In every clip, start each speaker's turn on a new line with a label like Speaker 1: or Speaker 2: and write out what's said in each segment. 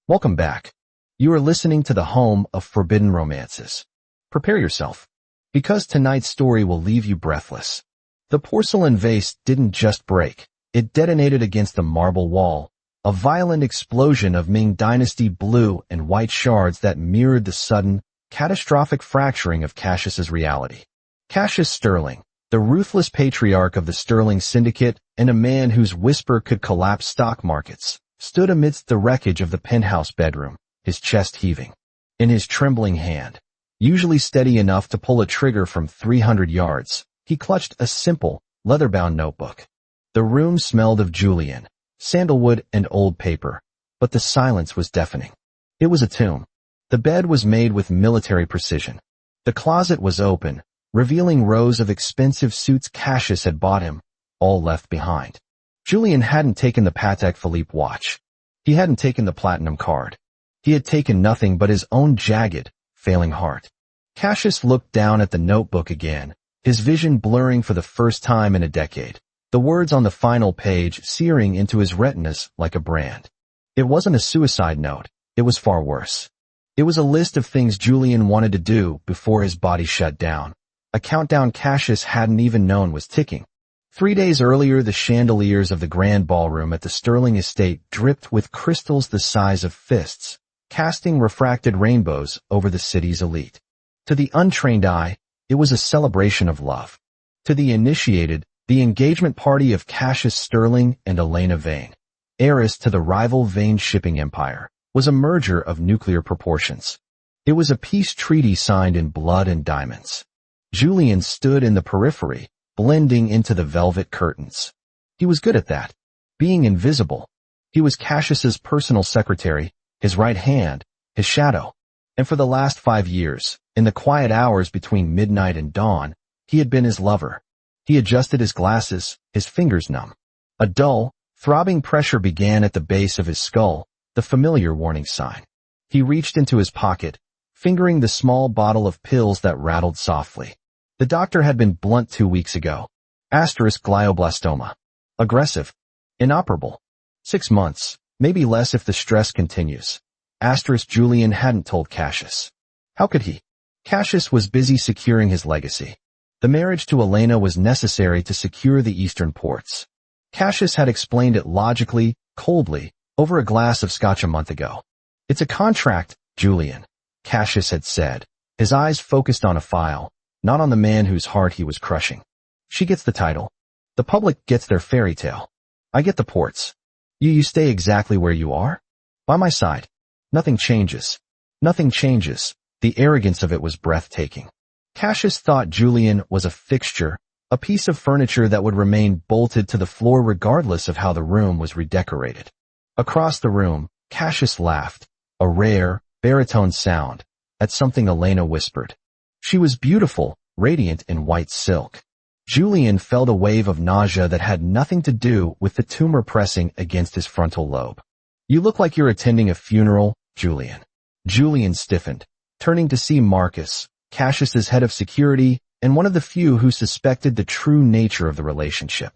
Speaker 1: Welcome back. You are listening to the home of forbidden romances. Prepare yourself, because tonight's story will leave you breathless. The porcelain vase didn't just break, it detonated against the marble wall, a violent explosion of Ming Dynasty blue and white shards that mirrored the sudden, catastrophic fracturing of Cassius's reality. Cassius Sterling, the ruthless patriarch of the Sterling Syndicate and a man whose whisper could collapse stock markets, stood amidst the wreckage of the penthouse bedroom, his chest heaving. In his trembling hand, usually steady enough to pull a trigger from 300 yards, he clutched a simple, leather-bound notebook. The room smelled of Julian, sandalwood, and old paper, but the silence was deafening. It was a tomb. The bed was made with military precision. The closet was open, revealing rows of expensive suits Cassius had bought him, all left behind. Julian hadn't taken the Patek Philippe watch. He hadn't taken the platinum card. He had taken nothing but his own jagged, failing heart. Cassius looked down at the notebook again, his vision blurring for the first time in a decade, the words on the final page searing into his retinas like a brand. It wasn't a suicide note, it was far worse. It was a list of things Julian wanted to do before his body shut down, a countdown Cassius hadn't even known was ticking. 3 days earlier, the chandeliers of the grand ballroom at the Sterling estate dripped with crystals the size of fists, casting refracted rainbows over the city's elite. To the untrained eye, it was a celebration of love. To the initiated, the engagement party of Cassius Sterling and Elena Vane, heiress to the rival Vane shipping empire, was a merger of nuclear proportions. It was a peace treaty signed in blood and diamonds. Julian stood in the periphery, blending into the velvet curtains. He was good at that, being invisible. He was Cassius's personal secretary, his right hand, his shadow. And for the last 5 years, in the quiet hours between midnight and dawn, he had been his lover. He adjusted his glasses, his fingers numb. A dull, throbbing pressure began at the base of his skull, the familiar warning sign. He reached into his pocket, fingering the small bottle of pills that rattled softly. The doctor had been blunt 2 weeks ago. Asterisk glioblastoma. Aggressive. Inoperable. 6 months, maybe less if the stress continues. Asterisk Julian hadn't told Cassius. How could he? Cassius was busy securing his legacy. The marriage to Elena was necessary to secure the eastern ports. Cassius had explained it logically, coldly, over a glass of scotch a month ago. It's a contract, Julian, Cassius had said, his eyes focused on a file, not on the man whose heart he was crushing. She gets the title. The public gets their fairy tale. I get the ports. You stay exactly where you are? By my side. Nothing changes. Nothing changes. The arrogance of it was breathtaking. Cassius thought Julian was a fixture, a piece of furniture that would remain bolted to the floor regardless of how the room was redecorated. Across the room, Cassius laughed, a rare, baritone sound, at something Elena whispered. She was beautiful, radiant in white silk. Julian felt a wave of nausea that had nothing to do with the tumor pressing against his frontal lobe. You look like you're attending a funeral, Julian. Julian stiffened, turning to see Marcus, Cassius's head of security, and one of the few who suspected the true nature of the relationship.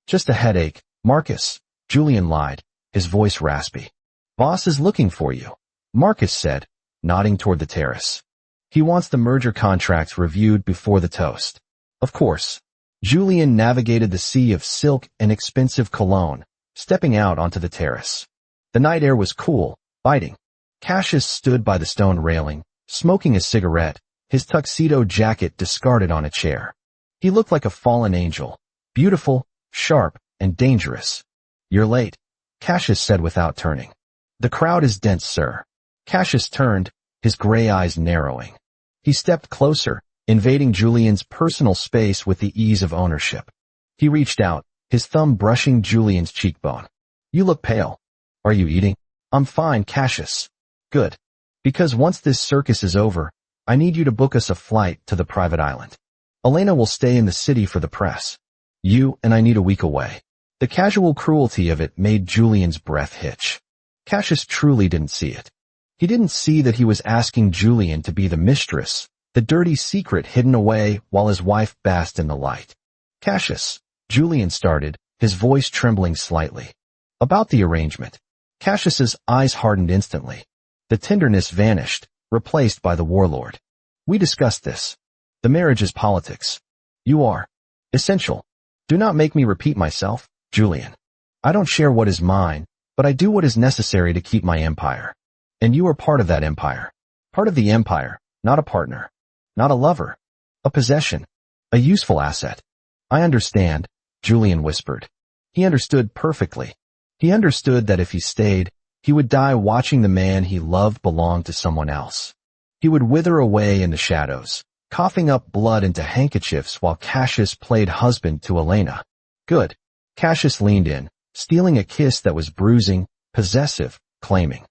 Speaker 1: Just a headache, Marcus, Julian lied, his voice raspy. Boss is looking for you, Marcus said, nodding toward the terrace. He wants the merger contracts reviewed before the toast. Of course. Julian navigated the sea of silk and expensive cologne, stepping out onto the terrace. The night air was cool, biting. Cassius stood by the stone railing, smoking a cigarette, his tuxedo jacket discarded on a chair. He looked like a fallen angel, beautiful, sharp, and dangerous. You're late, Cassius said without turning. The crowd is dense, sir. Cassius turned, his gray eyes narrowing. He stepped closer, invading Julian's personal space with the ease of ownership. He reached out, his thumb brushing Julian's cheekbone. You look pale. Are you eating? I'm fine, Cassius. Good. Because once this circus is over, I need you to book us a flight to the private island. Elena will stay in the city for the press. You and I need a week away. The casual cruelty of it made Julian's breath hitch. Cassius truly didn't see it. He didn't see that he was asking Julian to be the mistress, the dirty secret hidden away while his wife basked in the light. Cassius, Julian started, his voice trembling slightly. About the arrangement. Cassius's eyes hardened instantly. The tenderness vanished, replaced by the warlord. We discussed this. The marriage is politics. You are essential. Do not make me repeat myself, Julian. I don't share what is mine, but I do what is necessary to keep my empire. And you are part of that empire. Part of the empire, not a partner. Not a lover. A possession. A useful asset. I understand, Julian whispered. He understood perfectly. He understood that if he stayed, he would die watching the man he loved belong to someone else. He would wither away in the shadows, coughing up blood into handkerchiefs while Cassius played husband to Elena. Good. Cassius leaned in, stealing a kiss that was bruising, possessive, claiming.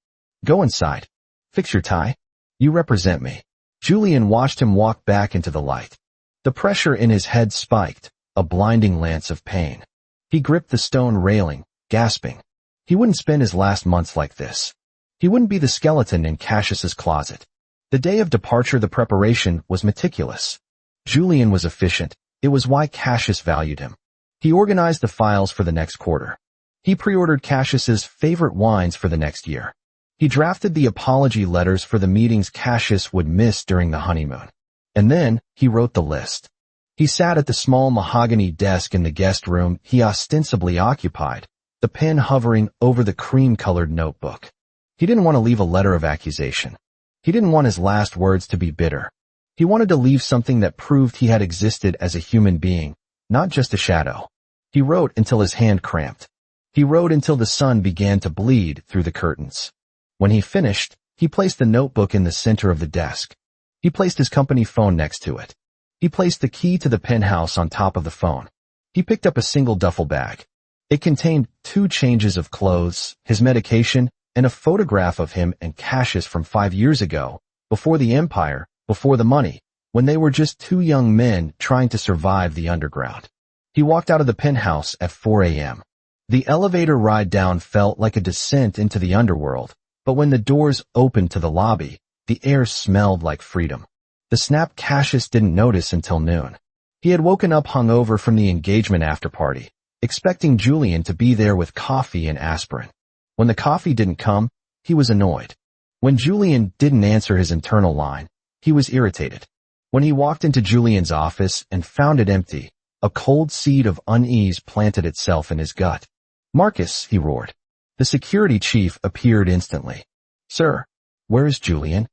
Speaker 1: Go inside. Fix your tie. You represent me. Julian watched him walk back into the light. The pressure in his head spiked, a blinding lance of pain. He gripped the stone railing, gasping. He wouldn't spend his last months like this. He wouldn't be the skeleton in Cassius's closet. The day of departure, the preparation was meticulous. Julian was efficient. It was why Cassius valued him. He organized the files for the next quarter. He pre-ordered Cassius's favorite wines for the next year. He drafted the apology letters for the meetings Cassius would miss during the honeymoon. And then, he wrote the list. He sat at the small mahogany desk in the guest room he ostensibly occupied, the pen hovering over the cream-colored notebook. He didn't want to leave a letter of accusation. He didn't want his last words to be bitter. He wanted to leave something that proved he had existed as a human being, not just a shadow. He wrote until his hand cramped. He wrote until the sun began to bleed through the curtains. When he finished, he placed the notebook in the center of the desk. He placed his company phone next to it. He placed the key to the penthouse on top of the phone. He picked up a single duffel bag. It contained 2 changes of clothes, his medication, and a photograph of him and Cassius from 5 years ago, before the empire, before the money, when they were just 2 young men trying to survive the underground. He walked out of the penthouse at 4 a.m. The elevator ride down felt like a descent into the underworld, but when the doors opened to the lobby, the air smelled like freedom. The snap Cassius didn't notice until noon. He had woken up hungover from the engagement after-party, expecting Julian to be there with coffee and aspirin. When the coffee didn't come, he was annoyed. When Julian didn't answer his internal line, he was irritated. When he walked into Julian's office and found it empty, a cold seed of unease planted itself in his gut. "Marcus," he roared. The security chief appeared instantly. "Sir, where is Julian?"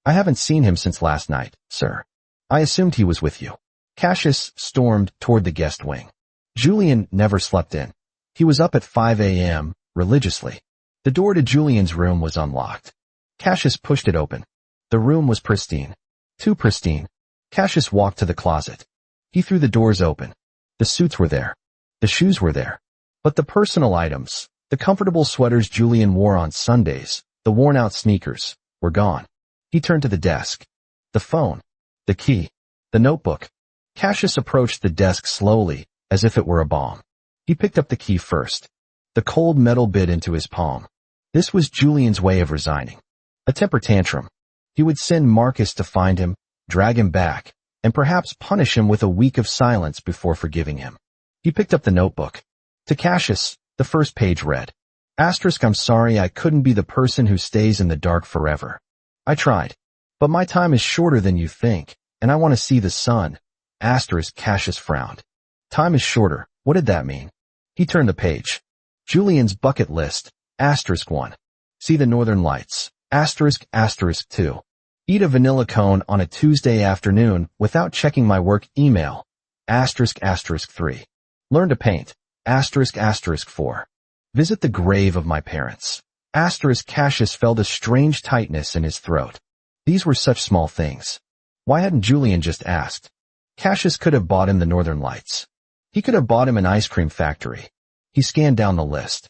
Speaker 1: I haven't seen him since last night, sir. I assumed he was with you." Cassius stormed toward the guest wing. Julian never slept in. He was up at 5 a.m., religiously. The door to Julian's room was unlocked. Cassius pushed it open. The room was pristine. Too pristine. Cassius walked to the closet. He threw the doors open. The suits were there. The shoes were there. But the personal items, the comfortable sweaters Julian wore on Sundays, the worn-out sneakers, were gone. He turned to the desk. The phone. The key. The notebook. Cassius approached the desk slowly, as if it were a bomb. He picked up the key first. The cold metal bit into his palm. This was Julian's way of resigning. A temper tantrum. He would send Marcus to find him, drag him back, and perhaps punish him with a week of silence before forgiving him. He picked up the notebook. To Cassius, the first page read, "I'm sorry I couldn't be the person who stays in the dark forever. I tried. But my time is shorter than you think, and I want to see the sun." Cassius frowned. Time is shorter. What did that mean? He turned the page. Julian's bucket list, *1. See the northern lights, *2. Eat a vanilla cone on a Tuesday afternoon without checking my work email, *3. Learn to paint, *4. Visit the grave of my parents. Cassius felt a strange tightness in his throat. These were such small things. Why hadn't Julian just asked? Cassius could have bought him the northern lights. He could have bought him an ice cream factory. He scanned down the list.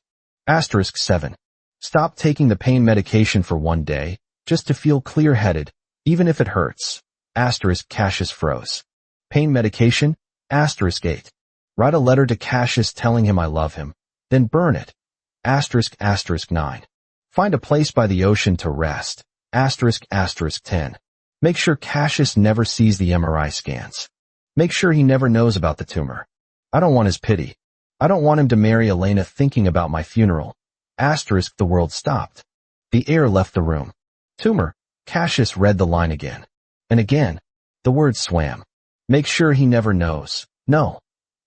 Speaker 1: *7. Stop taking the pain medication for 1 day, just to feel clear-headed, even if it hurts. Cassius froze. Pain medication? *8. Write a letter to Cassius telling him I love him, then burn it. *9. Find a place by the ocean to rest. *10. Make sure Cassius never sees the MRI scans. Make sure he never knows about the tumor. I don't want his pity. I don't want him to marry Elena thinking about my funeral. Asterisk the world stopped. The air left the room. Tumor. Cassius read the line again. And again. The word swam. Make sure he never knows. No.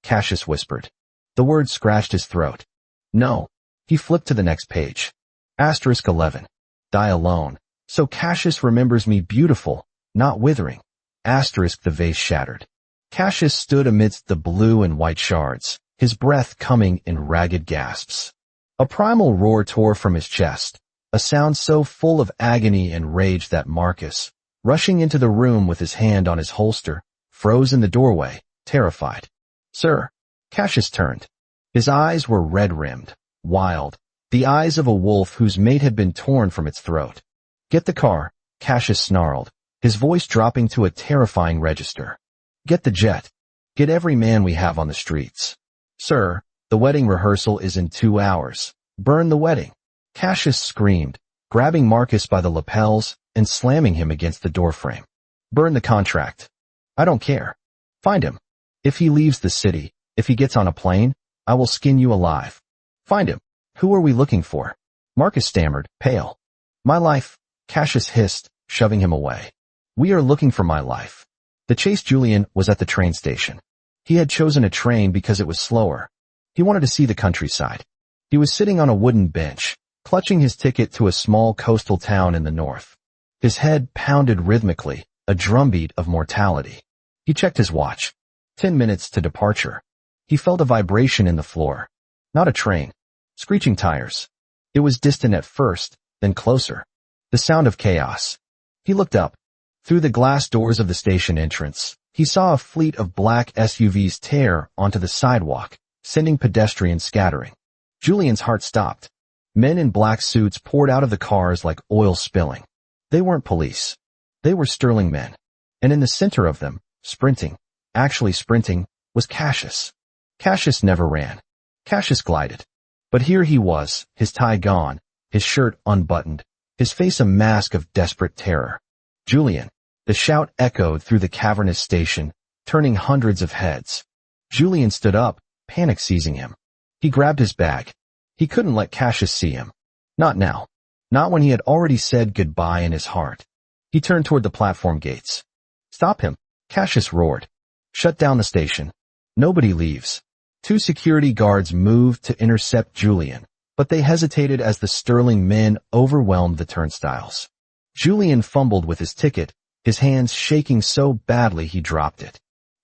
Speaker 1: Cassius whispered. The word scratched his throat. No. He flipped to the next page. Asterisk 11. Die alone. So Cassius remembers me beautiful, not withering. Asterisk the vase shattered. Cassius stood amidst the blue and white shards, his breath coming in ragged gasps. A primal roar tore from his chest, a sound so full of agony and rage that Marcus, rushing into the room with his hand on his holster, froze in the doorway, terrified. Sir. Cassius turned. His eyes were red-rimmed, wild, the eyes of a wolf whose mate had been torn from its throat. Get the car, Cassius snarled, his voice dropping to a terrifying register. Get the jet. Get every man we have on the streets. Sir, the wedding rehearsal is in 2 hours. Burn the wedding. Cassius screamed, grabbing Marcus by the lapels and slamming him against the doorframe. Burn the contract. I don't care. Find him. If he leaves the city, if he gets on a plane, I will skin you alive. Find him. Who are we looking for? Marcus stammered, pale. My life, Cassius hissed, shoving him away. We are looking for my life. The chase Julian was at the train station. He had chosen a train because it was slower. He wanted to see the countryside. He was sitting on a wooden bench, clutching his ticket to a small coastal town in the north. His head pounded rhythmically, a drumbeat of mortality. He checked his watch. 10 minutes to departure. He felt a vibration in the floor. Not a train. Screeching tires. It was distant at first, then closer. The sound of chaos. He looked up. Through the glass doors of the station entrance, he saw a fleet of black SUVs tear onto the sidewalk, sending pedestrians scattering. Julian's heart stopped. Men in black suits poured out of the cars like oil spilling. They weren't police. They were sterling men. And in the center of them, sprinting, actually sprinting, was Cassius. Cassius never ran. Cassius glided. But here he was, his tie gone, his shirt unbuttoned, his face a mask of desperate terror. Julian. The shout echoed through the cavernous station, turning hundreds of heads. Julian stood up, panic seizing him. He grabbed his bag. He couldn't let Cassius see him. Not now. Not when he had already said goodbye in his heart. He turned toward the platform gates. Stop him, Cassius roared. Shut down the station. Nobody leaves. 2 security guards moved to intercept Julian, but they hesitated as the sterling men overwhelmed the turnstiles. Julian fumbled with his ticket, his hands shaking so badly he dropped it.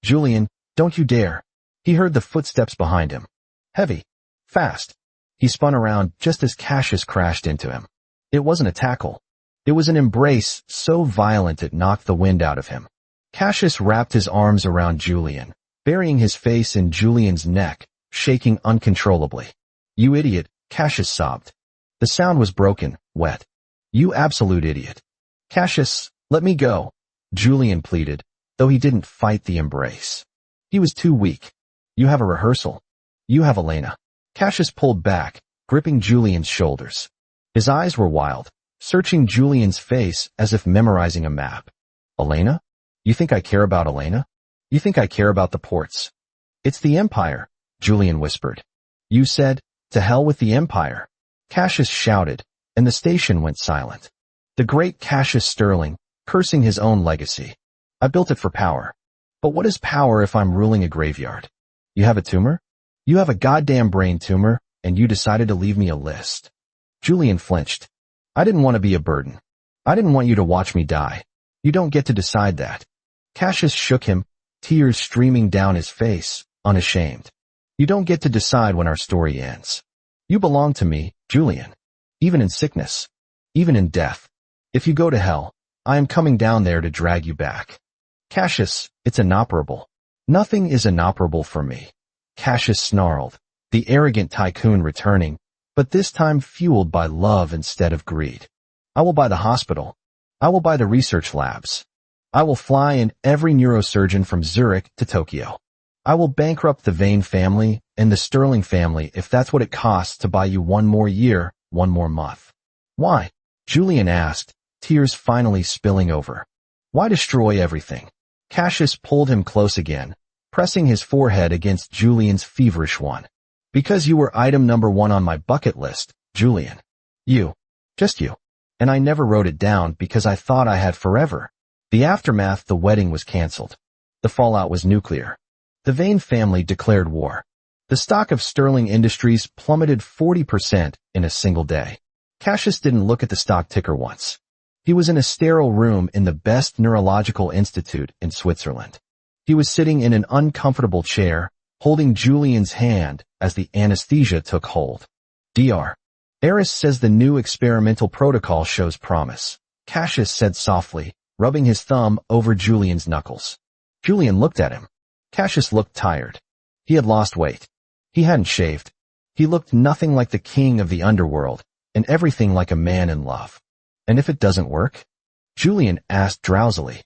Speaker 1: Julian, don't you dare. He heard the footsteps behind him. Heavy. Fast. He spun around just as Cassius crashed into him. It wasn't a tackle. It was an embrace so violent it knocked the wind out of him. Cassius wrapped his arms around Julian, burying his face in Julian's neck, shaking uncontrollably. You idiot, Cassius sobbed. The sound was broken, wet. You absolute idiot. Cassius, let me go, Julian pleaded, though he didn't fight the embrace. He was too weak. You have a rehearsal. You have Elena. Cassius pulled back, gripping Julian's shoulders. His eyes were wild, searching Julian's face as if memorizing a map. Elena? You think I care about Elena? You think I care about the ports? It's the Empire, Julian whispered. You said, to hell with the Empire. Cassius shouted, and the station went silent. The great Cassius Sterling, cursing his own legacy. I built it for power. But what is power if I'm ruling a graveyard? You have a tumor? You have a goddamn brain tumor, and you decided to leave me a list. Julian flinched. I didn't want to be a burden. I didn't want you to watch me die. You don't get to decide that. Cassius shook him, tears streaming down his face, unashamed. You don't get to decide when our story ends. You belong to me, Julian. Even in sickness. Even in death. If you go to hell, I am coming down there to drag you back. Cassius, it's inoperable. Nothing is inoperable for me. Cassius snarled, the arrogant tycoon returning, but this time fueled by love instead of greed. I will buy the hospital. I will buy the research labs. I will fly in every neurosurgeon from Zurich to Tokyo. I will bankrupt the Vane family and the Sterling family if that's what it costs to buy you 1 more year, 1 more month. Why? Julian asked, tears finally spilling over. Why destroy everything? Cassius pulled him close again, pressing his forehead against Julian's feverish one. Because you were item number 1 on my bucket list, Julian. You. Just you. And I never wrote it down because I thought I had forever. The aftermath, the wedding was cancelled. The fallout was nuclear. The Vane family declared war. The stock of Sterling Industries plummeted 40% in a single day. Cassius didn't look at the stock ticker once. He was in a sterile room in the best neurological institute in Switzerland. He was sitting in an uncomfortable chair, holding Julian's hand as the anesthesia took hold. Dr. Eris says the new experimental protocol shows promise, Cassius said softly, rubbing his thumb over Julian's knuckles. Julian looked at him. Cassius looked tired. He had lost weight. He hadn't shaved. He looked nothing like the king of the underworld, and everything like a man in love. And if it doesn't work? Julian asked drowsily.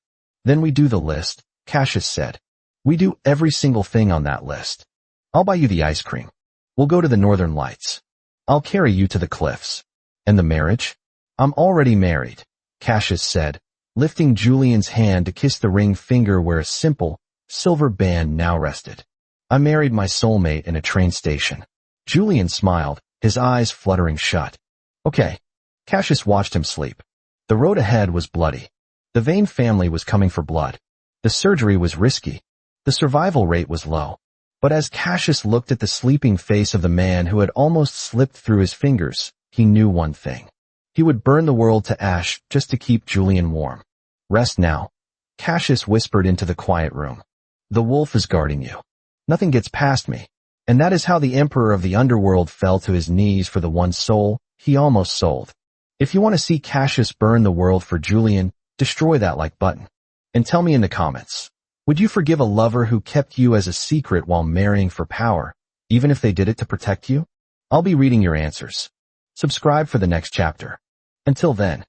Speaker 1: Then we do the list, Cassius said. We do every single thing on that list. I'll buy you the ice cream. We'll go to the Northern Lights. I'll carry you to the cliffs. And the marriage? I'm already married, Cassius said, lifting Julian's hand to kiss the ring finger where a simple, silver band now rested. I married my soulmate in a train station. Julian smiled, his eyes fluttering shut. Okay. Cassius watched him sleep. The road ahead was bloody. The Vane family was coming for blood. The surgery was risky. The survival rate was low. But as Cassius looked at the sleeping face of the man who had almost slipped through his fingers, he knew one thing. He would burn the world to ash just to keep Julian warm. Rest now, Cassius whispered into the quiet room. The wolf is guarding you. Nothing gets past me. And that is how the emperor of the underworld fell to his knees for the one soul he almost sold. If you want to see Cassius burn the world for Julian, destroy that like button. And tell me in the comments, would you forgive a lover who kept you as a secret while marrying for power, even if they did it to protect you? I'll be reading your answers. Subscribe for the next chapter. Until then.